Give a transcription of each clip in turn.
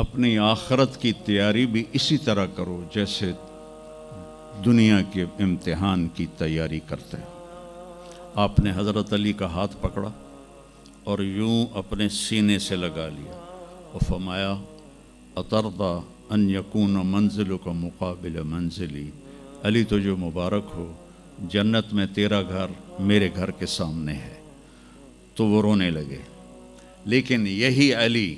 اپنی آخرت کی تیاری بھی اسی طرح کرو جیسے دنیا کے امتحان کی تیاری کرتے ہو۔ آپ نے حضرت علی کا ہاتھ پکڑا اور یوں اپنے سینے سے لگا لیا اور فرمایا اترضی ان یکون منزلک مقابل منزلی، علی تو جو مبارک ہو، جنت میں تیرا گھر میرے گھر کے سامنے ہے۔ تو وہ رونے لگے۔ لیکن یہی علی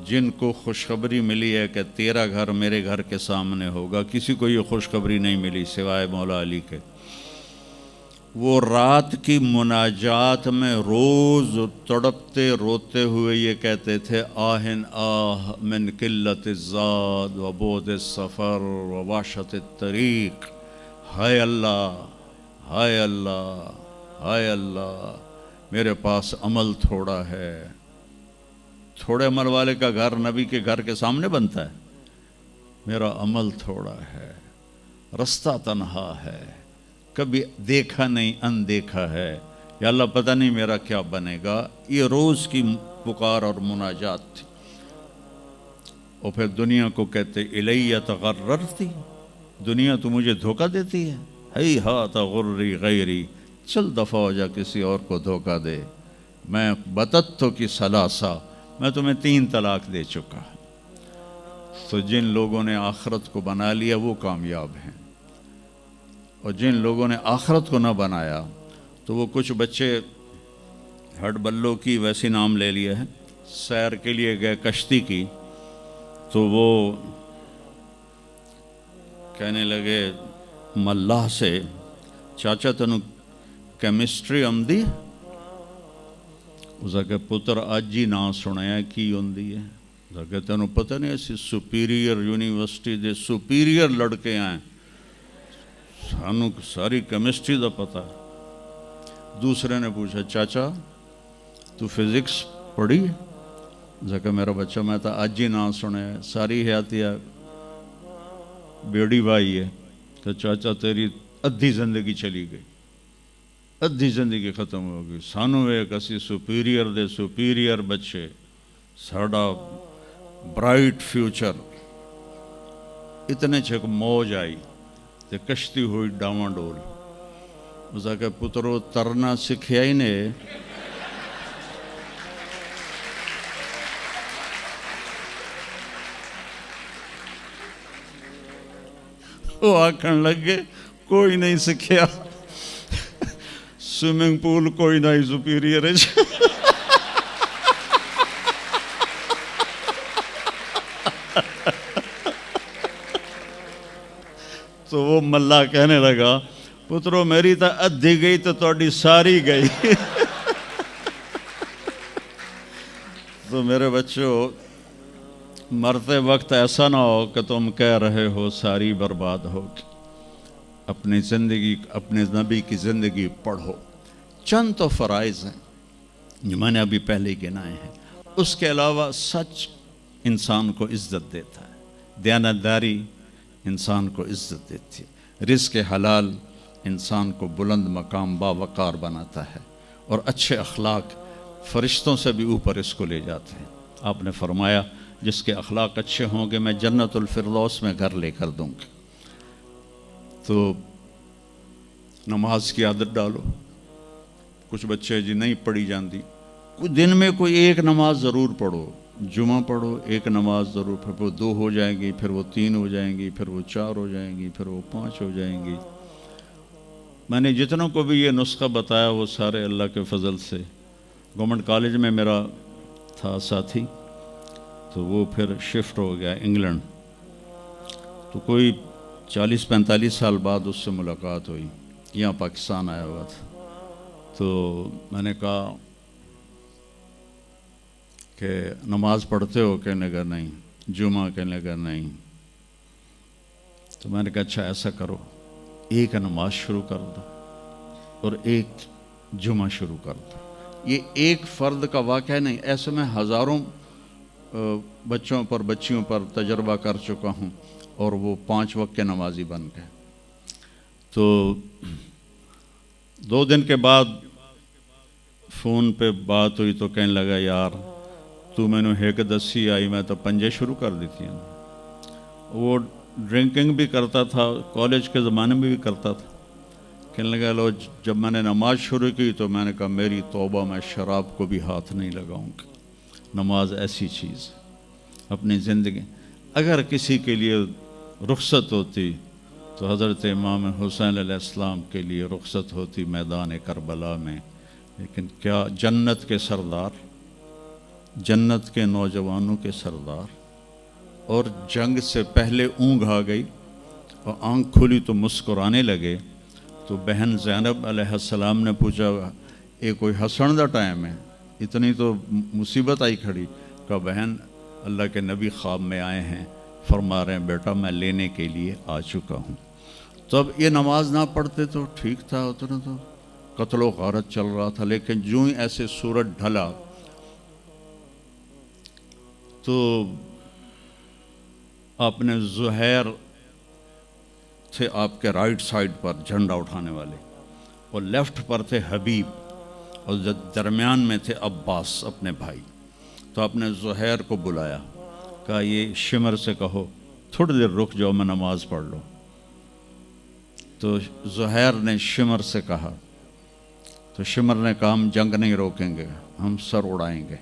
جن کو خوشخبری ملی ہے کہ تیرا گھر میرے گھر کے سامنے ہوگا، کسی کو یہ خوشخبری نہیں ملی سوائے مولا علی کے، وہ رات کی مناجات میں روز تڑپتے روتے ہوئے یہ کہتے تھے آہن آہ من قلت الزاد و بعد السفر و وحشت الطریق، ہائے اللہ، ہائے اللہ، ہائے اللہ، میرے پاس عمل تھوڑا ہے۔ تھوڑے عمل والے کا گھر نبی کے گھر کے سامنے بنتا ہے؟ میرا عمل تھوڑا ہے، رستہ تنہا ہے، کبھی دیکھا نہیں اندیکھا ہے، یا اللہ پتہ نہیں میرا کیا بنے گا۔ یہ روز کی پکار اور مناجات تھی۔ اور پھر دنیا کو کہتے الیہ تغررتی، دنیا تو مجھے دھوکہ دیتی ہے، ہی ہاتھ غری غیری، چل دفعہ ہو جا کسی اور کو دھوکہ دے، میں بتتو کی ثلاثہ، میں تمہیں 3 طلاق دے چکا۔ تو جن لوگوں نے آخرت کو بنا لیا وہ کامیاب ہیں، اور جن لوگوں نے آخرت کو نہ بنایا تو وہ کچھ بچے ہڈ بلوں کی ویسی نام لے لیے ہیں، سیر کے لیے گئے کشتی کی، تو وہ کہنے لگے ملاح سے چاچا تنو کیمسٹری آمدی؟ اس کہ پتر اج ہی نہ سنیا کی ہوندی ہے؟ اس کہ تینوں پتہ نہیں ایسی سپیریئر یونیورسٹی دے سپیریئر لڑکے آئیں، سانو ساری کیمسٹری دا پتہ۔ دوسرے نے پوچھا چاچا تو فزکس پڑھی؟ کہ میرا بچہ میں تو اج ہی نہ سنیا، ساری حیاتیہ بیڑی بائی ہے۔ تو چاچا تیری ادھی زندگی چلی گئی، ادھی زندگی ختم ہو گئی، سانو ایک اسی سپیریئر دے سپیریئر بچے، ساڑا برائٹ فیوچر۔ اتنے چھک موج آئی تے کشتی ہوئی ڈاواں ڈول۔ اس کہ پترو ترنا سکھیا ہی نے، وہ آکھن لگے کوئی نہیں سکھیا، سوئمنگ پول کوئی نہیں سپیریئر ہے۔ تو وہ ملا کہنے لگا پترو میری تو ادھی گئی تو تہاڈی ساری گئی۔ تو میرے بچوں، مرتے وقت ایسا نہ ہو کہ تم کہہ رہے ہو ساری برباد ہوگی۔ اپنی زندگی، اپنے نبی کی زندگی پڑھو۔ چند تو فرائض ہیں جو میں نے ابھی پہلے گنائے ہیں، اس کے علاوہ سچ انسان کو عزت دیتا ہے، دیانتداری انسان کو عزت دیتی ہے، رزق حلال انسان کو بلند مقام باوقار بناتا ہے، اور اچھے اخلاق فرشتوں سے بھی اوپر اس کو لے جاتے ہیں۔ آپ نے فرمایا جس کے اخلاق اچھے ہوں گے میں جنت الفردوس میں گھر لے کر دوں گا۔ تو نماز کی عادت ڈالو۔ کچھ بچے جی نہیں پڑھی جاندی، کوئی دن میں کوئی ایک نماز ضرور پڑھو، جمعہ پڑھو، ایک نماز ضرور، پھر وہ 2 ہو جائیں گی، پھر وہ 3 ہو جائیں گی، پھر وہ 4 ہو جائیں گی، پھر وہ 5 ہو جائیں گی۔ میں نے جتنوں کو بھی یہ نسخہ بتایا وہ سارے اللہ کے فضل سے، گورنمنٹ کالج میں میرا تھا ساتھی، تو وہ پھر شفٹ ہو گیا انگلینڈ، تو کوئی 40-45 سال بعد اس سے ملاقات ہوئی، یہاں پاکستان آیا ہوا تھا۔ تو میں نے کہا کہ نماز پڑھتے ہو؟ کہنے لگا نہیں۔ جمعہ؟ کہنے لگا نہیں۔ تو میں نے کہا اچھا ایسا کرو، ایک نماز شروع کر دو اور ایک جمعہ شروع کر دو۔ یہ ایک فرد کا واقعہ نہیں، ایسے میں ہزاروں بچوں پر بچیوں پر تجربہ کر چکا ہوں، اور وہ 5 وقت کے نمازی بن گئے۔ تو 2 دن کے بعد فون پہ بات ہوئی تو کہنے لگا یار تو مینو ایک دسی آئی میں تو پنجے شروع کر دیتی ہیں. وہ ڈرنکنگ بھی کرتا تھا, کالج کے زمانے میں بھی کرتا تھا. کہنے لگا لو جب میں نے نماز شروع کی تو میں نے کہا میری توبہ, میں شراب کو بھی ہاتھ نہیں لگاؤں گا. نماز ایسی چیز اپنی زندگی, اگر کسی کے لیے رخصت ہوتی تو حضرت امام حسین علیہ السلام کے لیے رخصت ہوتی میدان کربلا میں. لیکن کیا جنت کے سردار, جنت کے نوجوانوں کے سردار, اور جنگ سے پہلے اونگ آ گئی اور آنکھ کھلی تو مسکرانے لگے. تو بہن زینب علیہ السلام نے پوچھا یہ کوئی ہسن دا ٹائم ہے, اتنی تو مصیبت آئی کھڑی. کہا بہن اللہ کے نبی خواب میں آئے ہیں, فرما رہے ہیں بیٹا میں لینے کے لیے آ چکا ہوں. تو اب یہ نماز نہ پڑھتے تو ٹھیک تھا, اتنا تو قتل و غارت چل رہا تھا. لیکن جو ہی ایسے سورج ڈھلا تو آپ نے زہیر تھے آپ کے رائٹ سائڈ پر جھنڈا اٹھانے والے, اور لیفٹ پر تھے حبیب, اور درمیان میں تھے عباس اپنے بھائی. تو آپ نے زہیر کو بلایا, کہا یہ شمر سے کہو تھوڑی دیر رک جاؤ میں نماز پڑھ لوں. تو زہیر نے شمر سے کہا, تو شمر نے کہا ہم جنگ نہیں روکیں گے, ہم سر اڑائیں گے.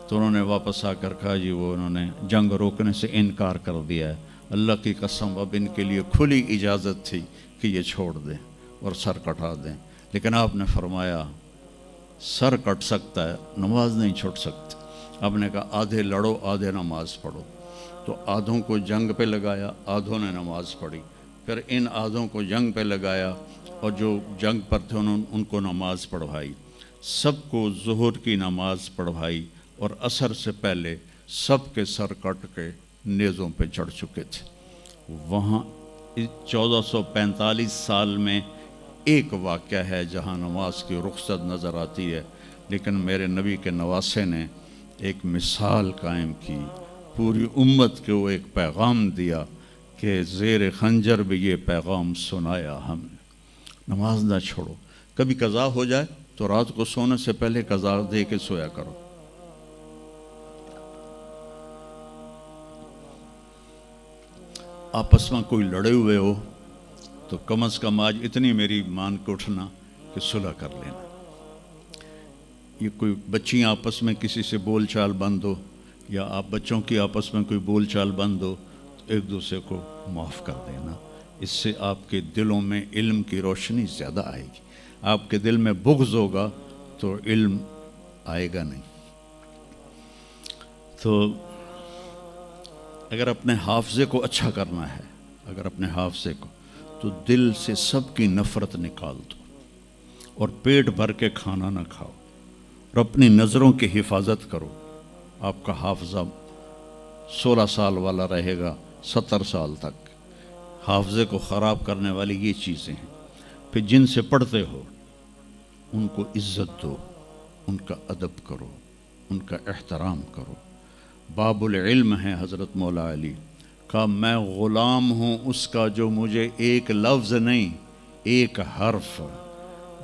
تو انہوں نے واپس آ کر کہا جی وہ انہوں نے جنگ روکنے سے انکار کر دیا ہے, اللہ کی قسم اب ان کے لیے کھلی اجازت تھی کہ یہ چھوڑ دیں اور سر کٹا دیں. لیکن آپ نے فرمایا سر کٹ سکتا ہے, نماز نہیں چھوڑ سکتی. آپ نے کہا آدھے لڑو آدھے نماز پڑھو. تو آدھوں کو جنگ پہ لگایا, آدھوں نے نماز پڑھی. پھر ان آدھوں کو جنگ پہ لگایا اور جو جنگ پر تھے ان کو نماز پڑھوائی. سب کو ظہر کی نماز پڑھوائی, اور عصر سے پہلے سب کے سر کٹ کے نیزوں پہ چڑھ چکے تھے. وہاں 1445 سال میں ایک واقعہ ہے جہاں نماز کی رخصت نظر آتی ہے. لیکن میرے نبی کے نواسے نے ایک مثال قائم کی, پوری امت کو ایک پیغام دیا کہ زیر خنجر بھی یہ پیغام سنایا ہم نے, نماز نہ چھوڑو. کبھی قضا ہو جائے تو رات کو سونے سے پہلے قضا دے کے سویا کرو. آپس میں کوئی لڑے ہوئے ہو تو کم از کم آج اتنی میری مان کے اٹھنا کہ صلح کر لینا. یہ کوئی بچیاں آپس میں کسی سے بول چال بند ہو, یا آپ بچوں کی آپس میں کوئی بول چال بند ہو, تو ایک دوسرے کو معاف کر دینا. اس سے آپ کے دلوں میں علم کی روشنی زیادہ آئے گی. آپ کے دل میں بغض ہوگا تو علم آئے گا نہیں. تو اگر اپنے حافظے کو اچھا کرنا ہے, اگر اپنے حافظے کو, تو دل سے سب کی نفرت نکال دو, اور پیٹ بھر کے کھانا نہ کھاؤ, اور اپنی نظروں کی حفاظت کرو. آپ کا حافظہ 16 سال والا رہے گا 70 سال تک. حافظے کو خراب کرنے والی یہ چیزیں ہیں. پھر جن سے پڑھتے ہو ان کو عزت دو, ان کا ادب کرو, ان کا احترام کرو. باب العلم ہے حضرت مولا علی, کہا میں غلام ہوں اس کا جو مجھے ایک لفظ نہیں ایک حرف,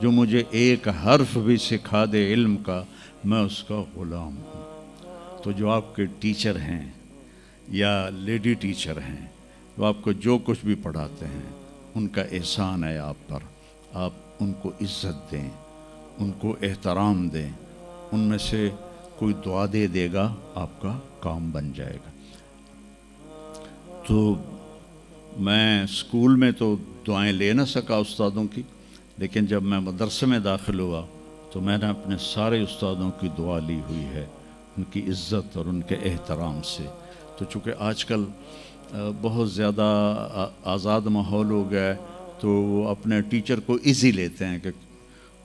جو مجھے ایک حرف بھی سکھا دے علم کا, میں اس کا غلام ہوں. تو جو آپ کے ٹیچر ہیں یا لیڈی ٹیچر ہیں, جو آپ کو جو کچھ بھی پڑھاتے ہیں, ان کا احسان ہے آپ پر. آپ ان کو عزت دیں, ان کو احترام دیں. ان میں سے کوئی دعا دے دے گا آپ کا کام بن جائے گا. تو میں اسکول میں تو دعائیں لے نہ سکا استادوں کی, لیکن جب میں مدرسے میں داخل ہوا تو میں نے اپنے سارے استادوں کی دعا لی ہوئی ہے, ان کی عزت اور ان کے احترام سے. تو چونکہ آج کل بہت زیادہ آزاد ماحول ہو گیا ہے, تو وہ اپنے ٹیچر کو ایزی لیتے ہیں کہ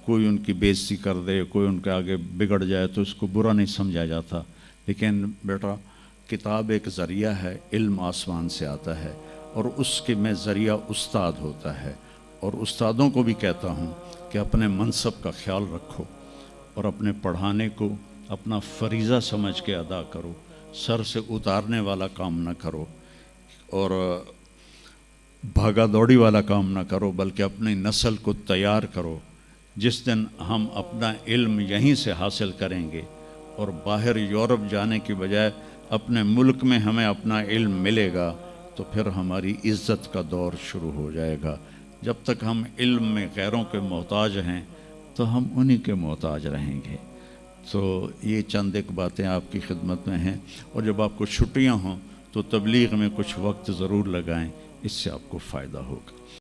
کوئی ان کی بے عزتی کر دے, کوئی ان کے آگے بگڑ جائے تو اس کو برا نہیں سمجھا جاتا. لیکن بیٹا کتاب ایک ذریعہ ہے, علم آسمان سے آتا ہے, اور اس کے میں ذریعہ استاد ہوتا ہے. اور استادوں کو بھی کہتا ہوں کہ اپنے منصب کا خیال رکھو, اور اپنے پڑھانے کو اپنا فریضہ سمجھ کے ادا کرو. سر سے اتارنے والا کام نہ کرو, اور بھاگا دوڑی والا کام نہ کرو, بلکہ اپنی نسل کو تیار کرو. جس دن ہم اپنا علم یہیں سے حاصل کریں گے, اور باہر یورپ جانے کی بجائے اپنے ملک میں ہمیں اپنا علم ملے گا تو پھر ہماری عزت کا دور شروع ہو جائے گا. جب تک ہم علم میں غیروں کے محتاج ہیں تو ہم انہی کے محتاج رہیں گے. تو یہ چند ایک باتیں آپ کی خدمت میں ہیں، اور جب آپ کو چھٹیاں ہوں تو تبلیغ میں کچھ وقت ضرور لگائیں، اس سے آپ کو فائدہ ہوگا.